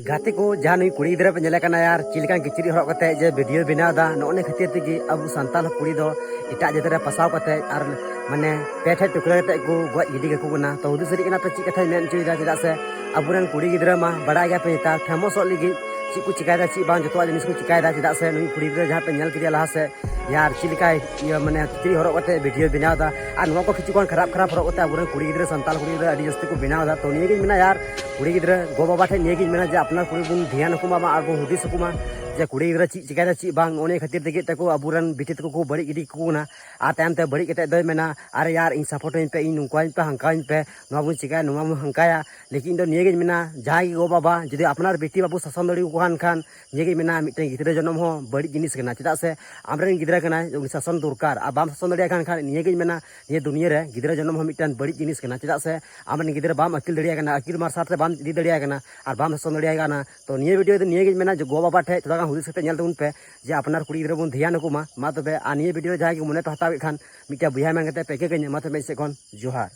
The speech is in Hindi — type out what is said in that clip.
गाते को जहाँ नुई कुड़ी गिद्रा पे नेले कना यार चिलकान किचरी हरक कते जे वीडियो बनाव दा नोने खातिर तेगी अब सांताल कुड़ी दो इटा जतरे पसाव कते आर माने पेठे टुकड़ा कते को गज गिडी गको कना तो उदु सरी कना पे ची कथा मेन चुइदा चदा से अबुरन कुड़ी गिद्रा मा बड़ा गया पे नेता फेमस लिगी ची को चिकायदा ची बांग जतो जिनिस को चिकायदा चदा से नुई कुड़ी गिद्रा जहाँ पे नेल किदिया लहा से यार चिलका माने किचरी हरक कते वीडियो बनाव दा आर नुवा को किछु कोन खराब खराब हरक कते अबुरन कुड़ी गिद्रा सांताल कुड़ी गिद्रा अडी जस्ती को बनाव दा तो निये गे मेना यार कुड़ी गिद्रा गो बाबा ठे निये गे मेना जे अपना कुड़ी बुन ध्यान को मा आर बो हुदिस को मा जे कुड़ी गिद्रा ची चिकायदा ची बांग ओने खातिर तेगे तको अबुरन बिटित को बड़ी गिडी को ना आ तायम ते बड़ी कते दय मेना अरे यार इन सपोर्ट पे इन नुकाइन पे हंकाइन पे नुवा बुन चिकाय नुवा बुन हंकाया लेकिन दो निये गे मेना जहां गो बाबा जदि अपनार बेटी बाबू शासन दड़ी को खान निये गे मेना मिटन गिद्रा जन्म हो बड़ी जिनिस कना चदा से आमरेन गिद्रा कना उनी शासन दरकार आ बाम शासन दड़िया खान निये गे मेना ये दुनिया रे गिद्रा जन्म हो मिटन बड़ी जिनिस कना चदा से आमरेन गिद्रा बाम अकिल दड़िया कना अकिल मार्सात रे बाम इदी दड़िया कना आर बाम शासन दड़िया कना तो निये वीडियो निये गे मेना जो गो बाबा ठे थोड़ा हुदिस कते नेल तबुन पे जे अपनार कुड़ी गिद्रा बुन ध्यान को मा तबे आ निये वीडियो जहां के मने तो हतावे खान मिटा बुया मेन कते पेके के मा तबे से कोन जोहार।